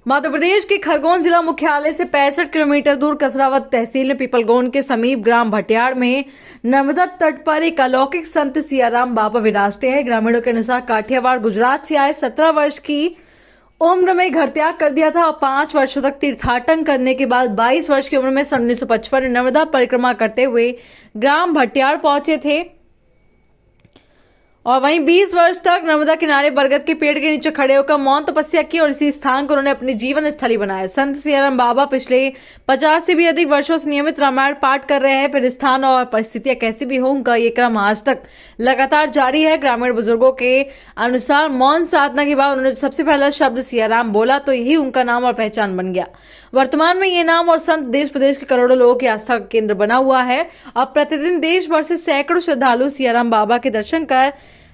मध्य प्रदेश के खरगोन जिला मुख्यालय से 65 किलोमीटर दूर कसरावत तहसील में पीपलगोन के समीप ग्राम भटियाड़ में नर्मदा तट पर एक अलौकिक संत सियाराम बाबा विराजते हैं। ग्रामीणों के अनुसार काठियावाड़ गुजरात से आए 17 वर्ष की उम्र में घर त्याग कर दिया था और 5 वर्षों तक तीर्थाटन करने के बाद 22 वर्ष की उम्र में सन 1955 में नर्मदा परिक्रमा करते हुए ग्राम भटियाड़ पहुंचे थे और वहीं 20 वर्ष तक नर्मदा किनारे बरगद के पेड़ के नीचे खड़े होकर मौन तपस्या की और इसी स्थान को उन्होंने अपनी जीवन स्थली बनाया। संत सियाराम बाबा पिछले 50 से भी अधिक वर्षों से नियमित रामायण पाठ कर रहे हैं। फिर स्थान और परिस्थितियां कैसी भी हो, उनका ये क्रम आज तक लगातार जारी है। ग्रामीण बुजुर्गों के अनुसार मौन साधना के बाद उन्होंने सबसे पहला शब्द सियाराम बोला तो यही उनका नाम और पहचान बन गया। वर्तमान में ये नाम और संत देश प्रदेश के करोड़ों लोगों की आस्था का केंद्र बना हुआ है। अब प्रतिदिन देश भर से सैकड़ों श्रद्धालु सियाराम बाबा के दर्शन कर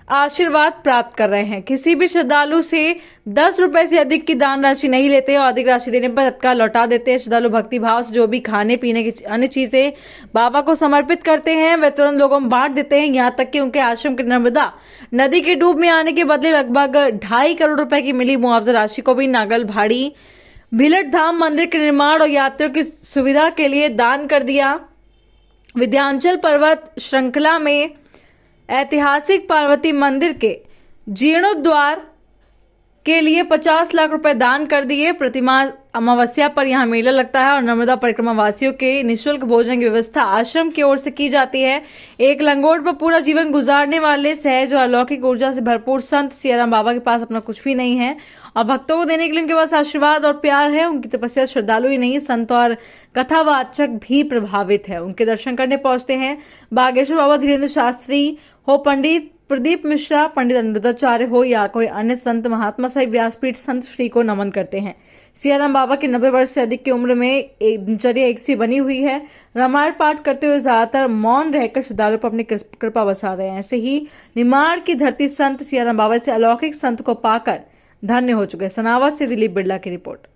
आशीर्वाद प्राप्त कर रहे हैं। किसी भी श्रद्धालु से 10 रुपए से अधिक की दान राशि नहीं लेते और अधिक राशि देने पर तत्काल लौटा देते हैं। श्रद्धालु भक्ति भाव से जो भी खाने पीने की अन्य चीजें बाबा को समर्पित करते हैं वे तुरंत लोगों में बांट देते हैं। यहाँ तक कि उनके आश्रम के नर्मदा नदी के डूब में आने के बदले लगभग 2.5 करोड़ रुपए की मिली मुआवजा राशि को भी नागल भाड़ी भिलट धाम मंदिर के निर्माण और यात्रियों की सुविधा के लिए दान कर दिया। विंध्याचल पर्वत श्रृंखला में ऐतिहासिक पार्वती मंदिर के जीर्णोद्धार के लिए 50 लाख रुपए दान कर दिए। प्रतिमा अमावस्या पर यहां मेला लगता है और नर्मदा परिक्रमा वासियों के निःशुल्क भोजन की व्यवस्था आश्रम की ओर से की जाती है। एक लंगोट पर पूरा जीवन गुजारने वाले सहज और अलौकिक ऊर्जा से भरपूर संत सियाराम बाबा के पास अपना कुछ भी नहीं है और भक्तों को देने के लिए उनके पास आशीर्वाद और प्यार है। उनकी तपस्या श्रद्धालु ही नहीं, संत और कथावाचक भी प्रभावित है। उनके दर्शन करने पहुंचते हैं। बागेश्वर बाबा धीरेन्द्र शास्त्री हो, पंडित प्रदीप मिश्रा, पंडित अनिरुद्धाचार्य हो या कोई अन्य संत महात्मा सहित व्यासपीठ संत श्री को नमन करते हैं। सियाराम बाबा की 90 वर्ष से अधिक की उम्र में एक दिनचर्या एक सी बनी हुई है। रामायण पाठ करते हुए ज्यादातर मौन रहकर श्रद्धालुओं पर अपनी कृपा बसा रहे हैं। ऐसे ही निमाड़ की धरती संत सियाराम बाबा से अलौकिक संत को पाकर धन्य हो चुके। सनावद से दिलीप बिरला की रिपोर्ट।